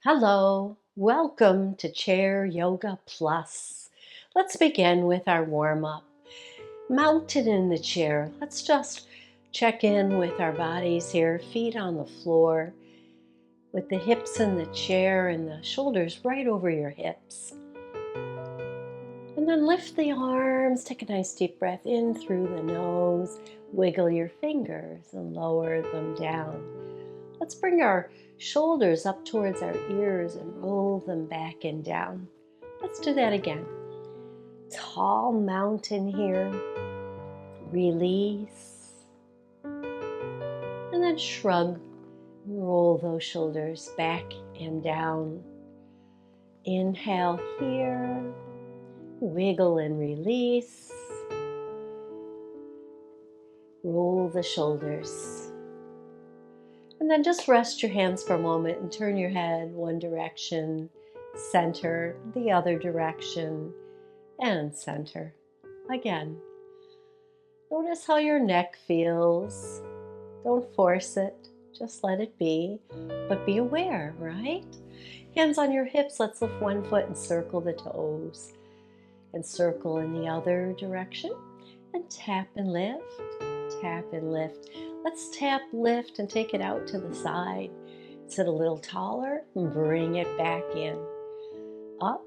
Hello, welcome to Chair Yoga Plus. Let's begin with our warm up. Mounted in the chair, let's just check in with our bodies here, feet on the floor, with the hips in the chair and the shoulders right over your hips. And then lift the arms, take a nice deep breath in through the nose, wiggle your fingers and lower them down. Let's bring our shoulders up towards our ears and roll them back and down. Let's do that again. Tall mountain here. Release. And then shrug. Roll those shoulders back and down. Inhale here. Wiggle and release. Roll the shoulders. And then just rest your hands for a moment and turn your head one direction, center, the other direction, and center. Again. Notice how your neck feels. Don't force it. Just let it be. But be aware, right? Hands on your hips. Let's lift one foot and circle the toes. And circle in the other direction. And tap and lift. Tap and lift. Let's tap, lift, and take it out to the side. Sit a little taller and bring it back in. Up,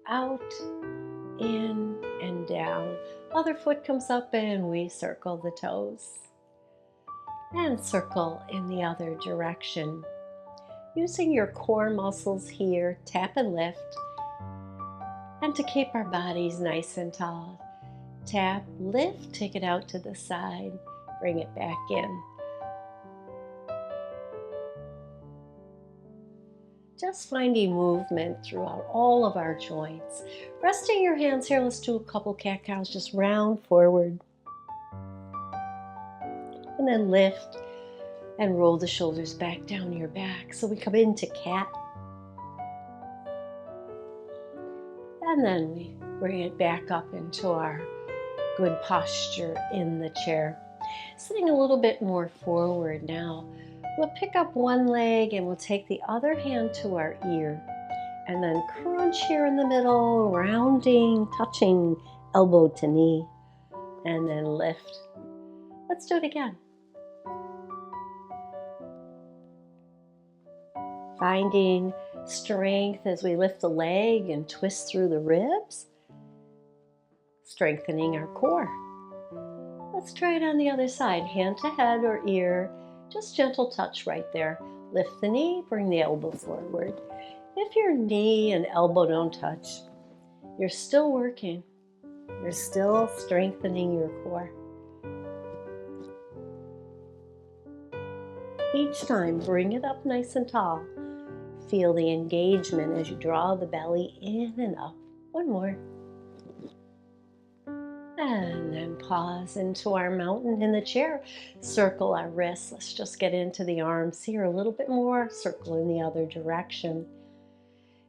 out, in, and down. Other foot comes up and we circle the toes. And circle in the other direction. Using your core muscles here, tap and lift. And to keep our bodies nice and tall, tap, lift, take it out to the side. Bring it back in. Just finding movement throughout all of our joints. Resting your hands here, let's do a couple cat-cows. Just round forward. And then lift and roll the shoulders back down your back. So we come into cat. And then we bring it back up into our good posture in the chair. Sitting a little bit more forward now. We'll pick up one leg and we'll take the other hand to our ear. And then crunch here in the middle, rounding, touching elbow to knee. And then lift. Let's do it again. Finding strength as we lift the leg and twist through the ribs. Strengthening our core. Let's try it on the other side, hand to head or ear, just gentle touch right there. Lift the knee, bring the elbow forward. If your knee and elbow don't touch, you're still working. You're still strengthening your core. Each time, bring it up nice and tall. Feel the engagement as you draw the belly in and up. One more. And then pause into our mountain in the chair. Circle our wrists. Let's just get into the arms here a little bit more. Circle in the other direction.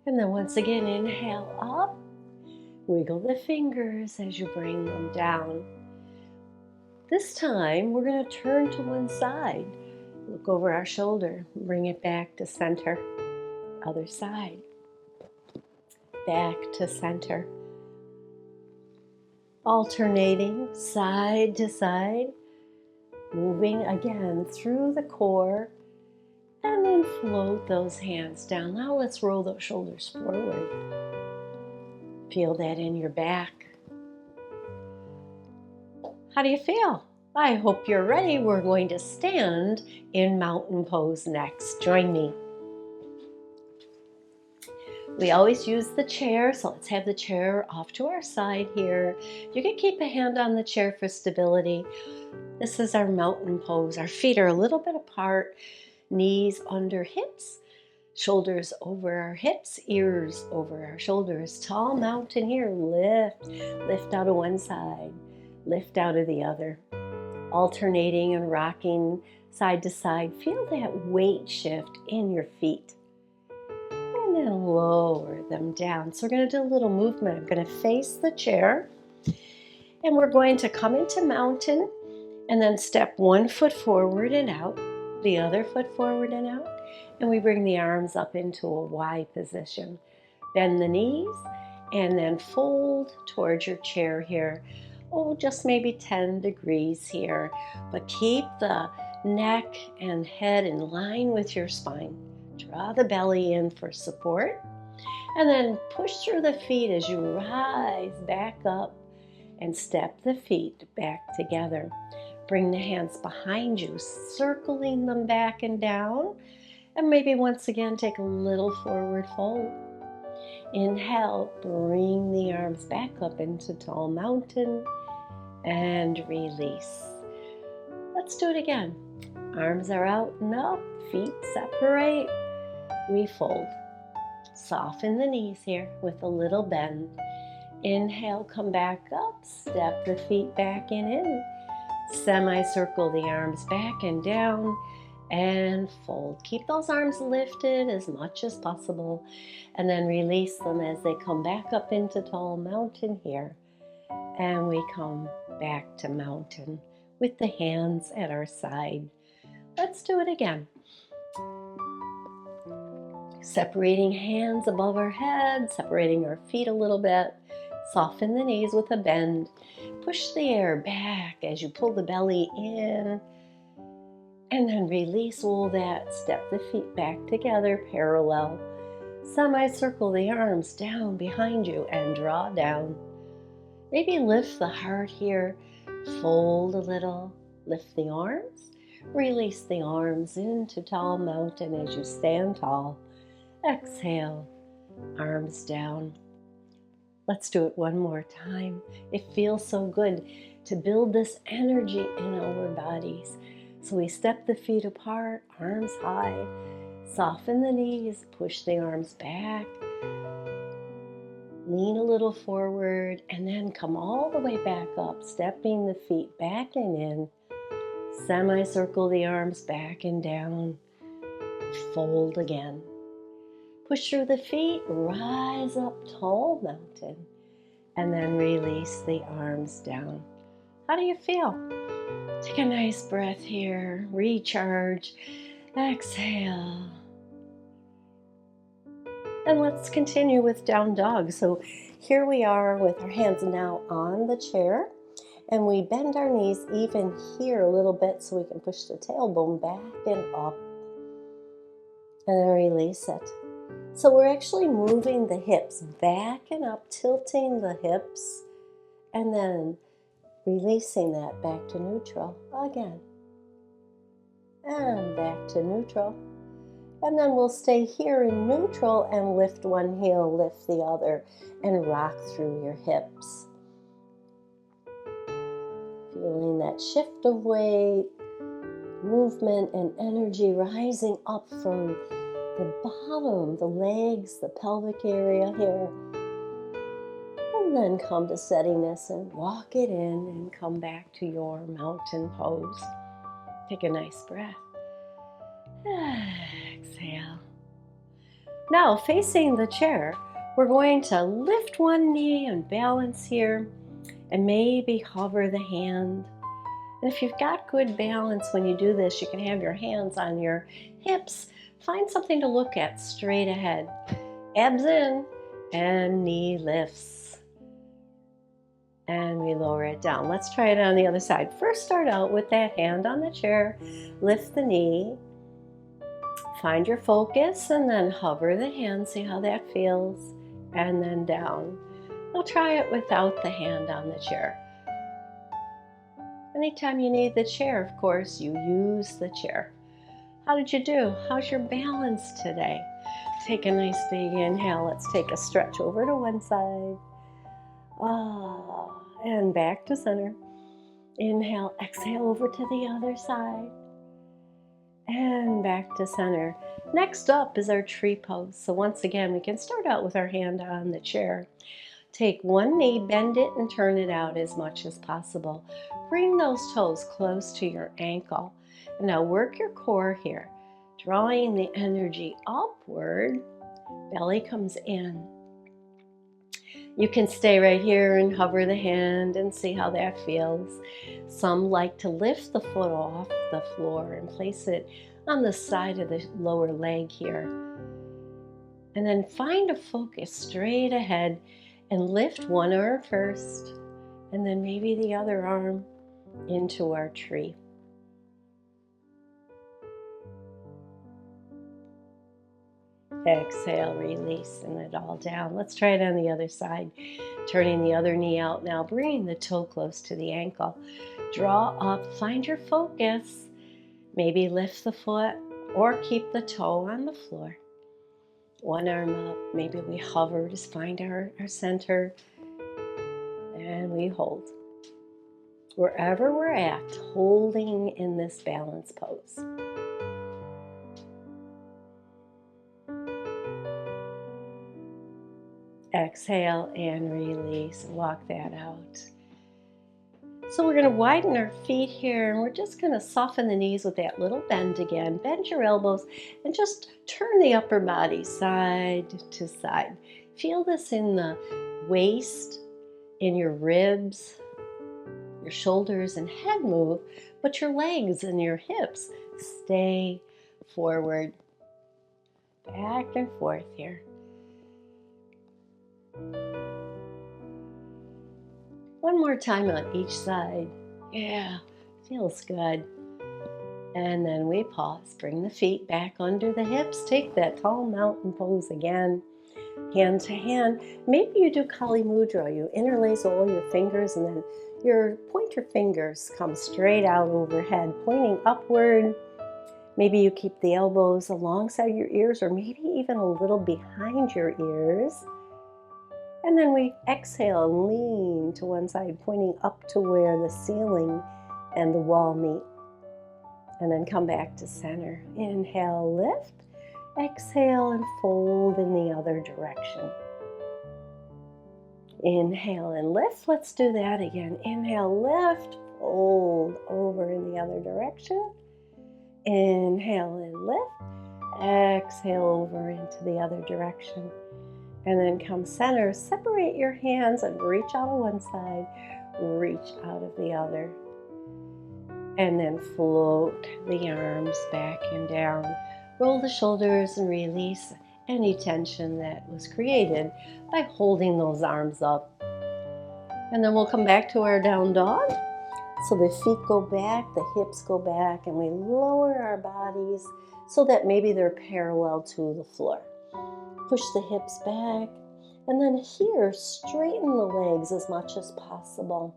And then once again, inhale up. Wiggle the fingers as you bring them down. This time, we're going to turn to one side. Look over our shoulder. Bring it back to center. Other side. Back to center. Alternating side to side, moving again through the core, and then float those hands down. Now let's roll those shoulders forward. Feel that in your back. How do you feel? I hope you're ready. We're going to stand in mountain pose next. Join me. We always use the chair, so let's have the chair off to our side here. You can keep a hand on the chair for stability. This is our mountain pose. Our feet are a little bit apart, knees under hips, shoulders over our hips, ears over our shoulders. Tall mountain here. Lift, lift out of one side, lift out of the other. Alternating and rocking side to side. Feel that weight shift in your feet. And then lower them down. So we're going to do a little movement. I'm going to face the chair. And we're going to come into mountain and then step one foot forward and out. the other foot forward and out, and we bring the arms up into a Y position. Bend the knees and then fold towards your chair here. Oh, just maybe 10 degrees here, but keep the neck and head in line with your spine. Draw the belly in for support, and then push through the feet as you rise back up and step the feet back together. Bring the hands behind you, circling them back and down, and maybe once again take a little forward fold. Inhale, bring the arms back up into tall mountain and release. Let's do it again. Arms are out and up, feet separate. We fold. Soften the knees here with a little bend. Inhale, come back up, step the feet back and in. Semicircle the arms back and down and fold. Keep those arms lifted as much as possible and then release them as they come back up into tall mountain here. And we come back to mountain with the hands at our side. Let's do it again. Separating hands above our head, separating our feet a little bit. Soften the knees with a bend. Push the air back as you pull the belly in. And then release all that. Step the feet back together, parallel. Semicircle the arms down behind you and draw down. Maybe lift the heart here. Fold a little. Lift the arms. Release the arms into tall mountain as you stand tall. Exhale, arms down. Let's do it one more time. It feels so good to build this energy in our bodies. So we step the feet apart, arms high, soften the knees, push the arms back, lean a little forward, and then come all the way back up, stepping the feet back and in. Semicircle the arms back and down. Fold again. Push through the feet, rise up tall mountain, and then release the arms down. How do you feel? Take a nice breath here, recharge, exhale. And let's continue with down dog. So here we are with our hands now on the chair, and we bend our knees even here a little bit so we can push the tailbone back and up, and then release it. So we're actually moving the hips back and up, tilting the hips, and then releasing that back to neutral again. And back to neutral. And then we'll stay here in neutral and lift one heel, lift the other, and rock through your hips. Feeling that shift of weight, movement, and energy rising up from the bottom, the legs, the pelvic area here. And then come to steadiness and walk it in and come back to your mountain pose. Take a nice breath. Exhale. Now, facing the chair, we're going to lift one knee and balance here and maybe hover the hand. And if you've got good balance when you do this, you can have your hands on your hips. Find something to look at straight ahead. Abs in and knee lifts. And we lower it down. Let's try it on the other side. First, start out with that hand on the chair. Lift the knee. Find your focus and then hover the hand. See how that feels. And then down. We'll try it without the hand on the chair. Anytime you need the chair, of course, you use the chair. How did you do? How's your balance today? Take a nice big inhale. Let's take a stretch over to one side. And back to center. Inhale, exhale over to the other side. And back to center. Next up is our tree pose. So once again, we can start out with our hand on the chair. Take one knee, bend it, and turn it out as much as possible. Bring those toes close to your ankle. And now work your core here, drawing the energy upward. Belly comes in. You can stay right here and hover the hand and see how that feels. Some like to lift the foot off the floor and place it on the side of the lower leg here. And then find a focus straight ahead and lift one arm first, and then maybe the other arm into our tree. Exhale, releasing it all down. Let's try it on the other side. Turning the other knee out now, bringing the toe close to the ankle. Draw up, find your focus. Maybe lift the foot or keep the toe on the floor. One arm up, maybe we hover, just find our center, and we hold. Wherever we're at, holding in this balance pose. Exhale and release, walk that out. So we're going to widen our feet here, and we're just going to soften the knees with that little bend again. Bend your elbows and just turn the upper body side to side. Feel this in the waist, in your ribs, your shoulders and head move, but your legs and your hips stay forward, back and forth here. One more time on each side. Yeah, feels good. And then we pause. Bring the feet back under the hips. Take that tall mountain pose again. Hand to hand. Maybe you do Kali Mudra. You interlace all your fingers and then your pointer fingers come straight out overhead, pointing upward. Maybe you keep the elbows alongside your ears or maybe even a little behind your ears. And then we exhale and lean to one side, pointing up to where the ceiling and the wall meet. And then come back to center. Inhale, lift. Exhale and fold in the other direction. Inhale and lift. Let's do that again. Inhale, lift. Fold over in the other direction. Inhale and lift. Exhale over into the other direction. And then come center, separate your hands and reach out of one side, reach out of the other. And then float the arms back and down. Roll the shoulders and release any tension that was created by holding those arms up. And then we'll come back to our down dog. So the feet go back, the hips go back, and we lower our bodies so that maybe they're parallel to the floor. Push the hips back, and then here, straighten the legs as much as possible.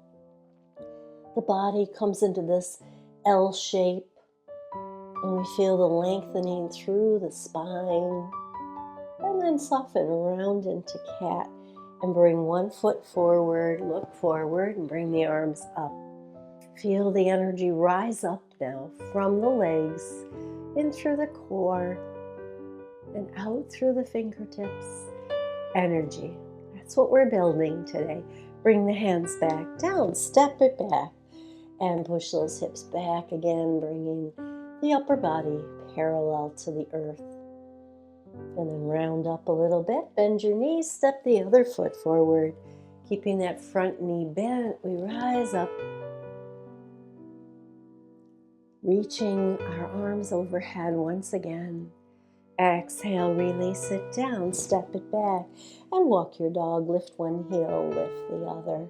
The body comes into this L shape, and we feel the lengthening through the spine. And then soften around into cat, and bring one foot forward, look forward, and bring the arms up. Feel the energy rise up now from the legs, in through the core, and out through the fingertips. Energy. That's what we're building today. Bring the hands back down, step it back, and push those hips back again, bringing the upper body parallel to the earth. And then round up a little bit, bend your knees, step the other foot forward. Keeping that front knee bent, we rise up, reaching our arms overhead once again. Exhale, release it down, step it back, and walk your dog. Lift one heel, lift the other.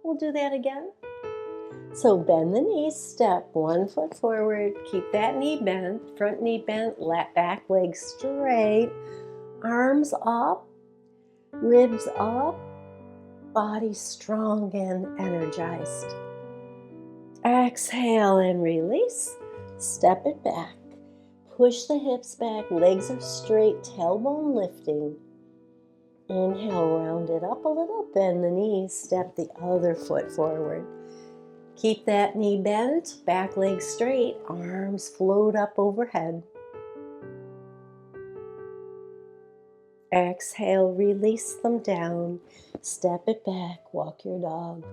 We'll do that again. So bend the knees, step one foot forward, keep that knee bent, front knee bent, back leg straight, arms up, ribs up, body strong and energized. Exhale and release, step it back. Push the hips back, legs are straight, tailbone lifting. Inhale, round it up a little, bend the knees, step the other foot forward. Keep that knee bent, back leg straight, arms float up overhead. Exhale, release them down, step it back, walk your dog.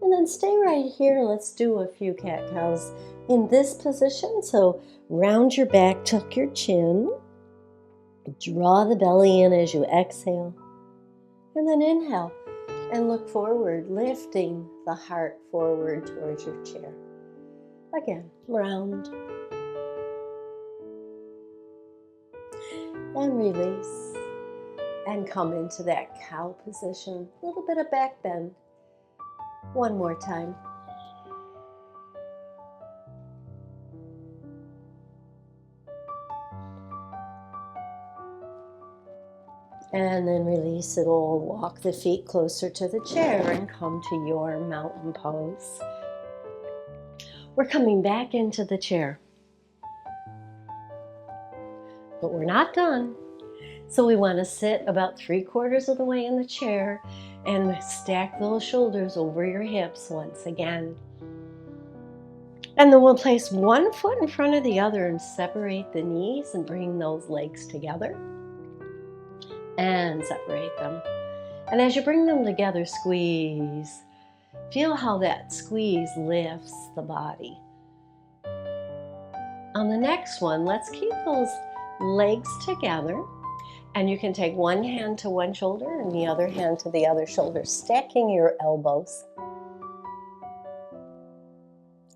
And then stay right here. Let's do a few cat-cows in this position. So round your back, tuck your chin. Draw the belly in as you exhale. And then inhale and look forward, lifting the heart forward towards your chair. Again, round and release and come into that cow position. A little bit of back bend. One more time. And then release it all. Walk the feet closer to the chair and come to your mountain pose. We're coming back into the chair. But we're not done. So we want to sit about 3/4 of the way in the chair and stack those shoulders over your hips once again. And then we'll place one foot in front of the other and separate the knees and bring those legs together. And separate them. And as you bring them together, squeeze. Feel how that squeeze lifts the body. On the next one, let's keep those legs together. And you can take one hand to one shoulder and the other hand to the other shoulder, stacking your elbows.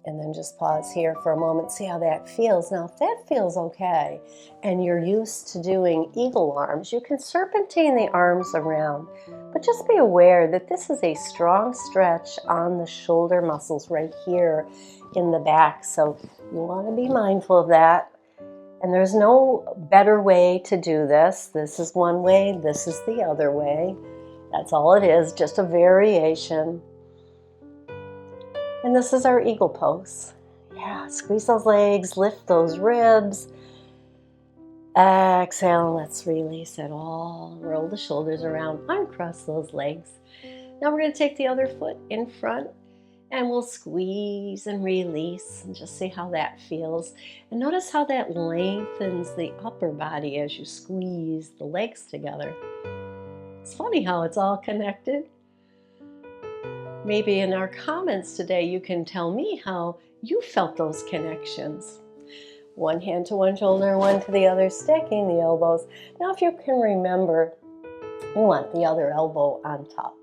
And then just pause here for a moment, see how that feels. Now, if that feels okay, and you're used to doing eagle arms, you can serpentine the arms around. But just be aware that this is a strong stretch on the shoulder muscles right here in the back. So you want to be mindful of that. And there's no better way to do this. This is one way, this is the other way. That's all it is, just a variation. And this is our eagle pose. Yeah, squeeze those legs, lift those ribs. Exhale, let's release it all. Roll the shoulders around, uncross those legs. Now we're going to take the other foot in front and we'll squeeze and release and just see how that feels. And notice how that lengthens the upper body as you squeeze the legs together. It's funny how it's all connected. Maybe in our comments today, you can tell me how you felt those connections. One hand to one shoulder, one to the other, stacking the elbows. Now, if you can remember, you want the other elbow on top.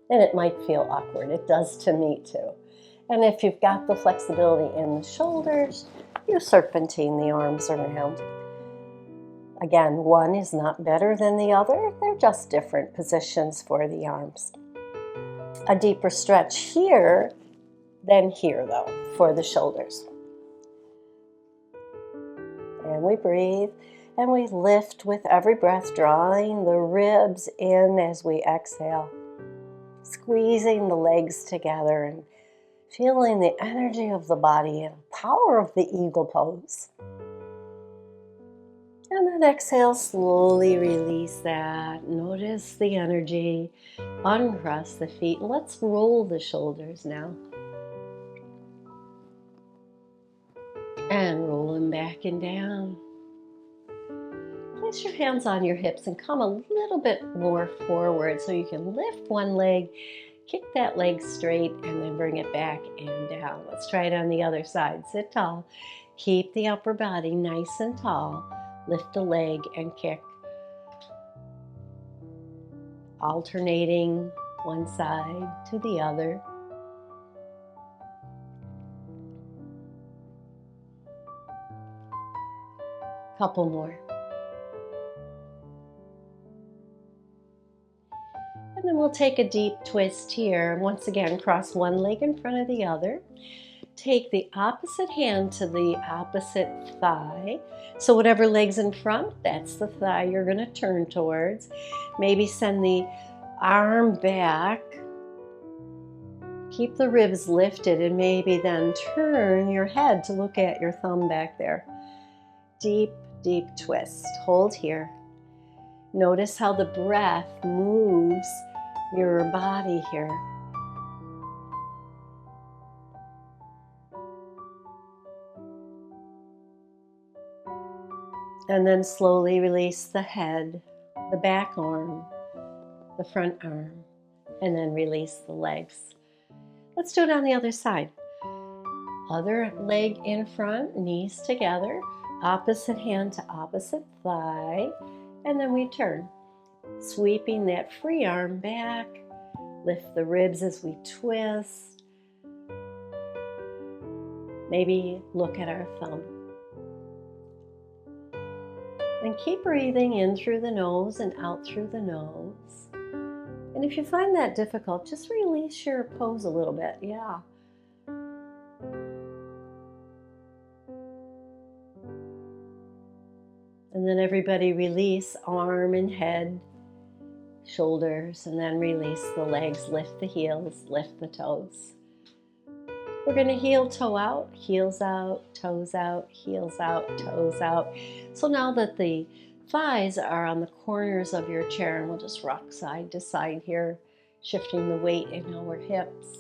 And it might feel awkward. It does to me too. And if you've got the flexibility in the shoulders, you serpentine the arms around. Again, one is not better than the other. They're just different positions for the arms. A deeper stretch here than here, though, for the shoulders. And we breathe and we lift with every breath, drawing the ribs in as we exhale, squeezing the legs together and feeling the energy of the body and power of the eagle pose. And then exhale, slowly release that. Notice the energy. Uncross the feet. Let's roll the shoulders now. And roll them back and down. Place your hands on your hips and come a little bit more forward so you can lift one leg, kick that leg straight, and then bring it back and down. Let's try it on the other side. Sit tall. Keep the upper body nice and tall. Lift a leg and kick. Alternating one side to the other. Couple more. And then we'll take a deep twist here. Once again, cross one leg in front of the other. Take the opposite hand to the opposite thigh. So whatever leg's in front, that's the thigh you're going to turn towards. Maybe send the arm back. Keep the ribs lifted and maybe then turn your head to look at your thumb back there. Deep, deep twist. Hold here. Notice how the breath moves your body here. And then slowly release the head, the back arm, the front arm, and then release the legs. Let's do it on the other side. Other leg in front, knees together, opposite hand to opposite thigh, and then we turn. Sweeping that free arm back. Lift the ribs as we twist. Maybe look at our thumb. And keep breathing in through the nose and out through the nose. And if you find that difficult, just release your pose a little bit. Yeah. And then everybody release arm and head, shoulders, and then release the legs. Lift the heels, lift the toes. We're going to heel toe out, heels out, toes out, heels out, toes out. So now that the thighs are on the corners of your chair, and we'll just rock side to side here, shifting the weight in our hips.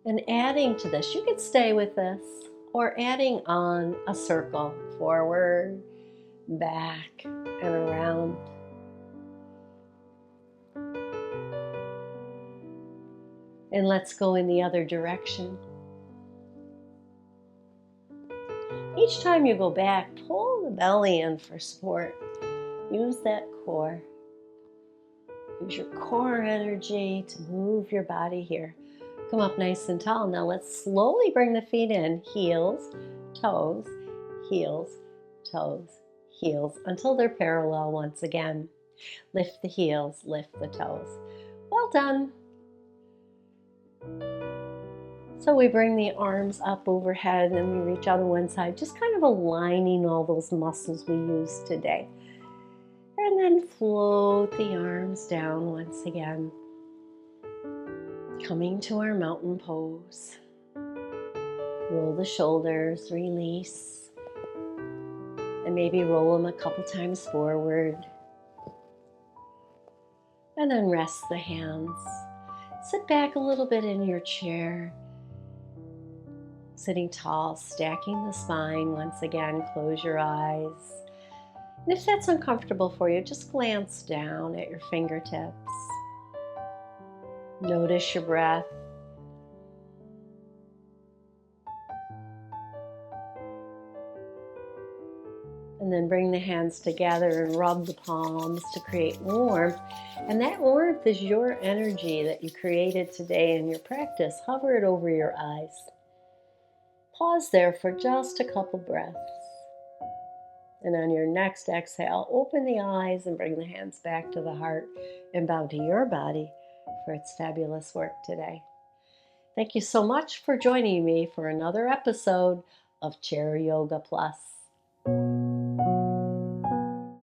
And adding to this, you could stay with this, or adding on a circle, forward, back, and around. And let's go in the other direction. Each time you go back, pull the belly in for support. Use that core. Use your core energy to move your body here. Come up nice and tall. Now let's slowly bring the feet in. Heels, toes, heels, toes, heels, until they're parallel once again. Lift the heels, lift the toes. Well done. So we bring the arms up overhead and we reach out on one side, just kind of aligning all those muscles we used today. And then float the arms down once again. Coming to our mountain pose. Roll the shoulders, release. And maybe roll them a couple times forward. And then rest the hands. Sit back a little bit in your chair. Sitting tall, stacking the spine. Once again, close your eyes. And if that's uncomfortable for you, just glance down at your fingertips. Notice your breath. And then bring the hands together and rub the palms to create warmth. And that warmth is your energy that you created today in your practice. Hover it over your eyes. Pause there for just a couple breaths. And on your next exhale, open the eyes and bring the hands back to the heart and bow to your body for its fabulous work today. Thank you so much for joining me for another episode of Chair Yoga Plus.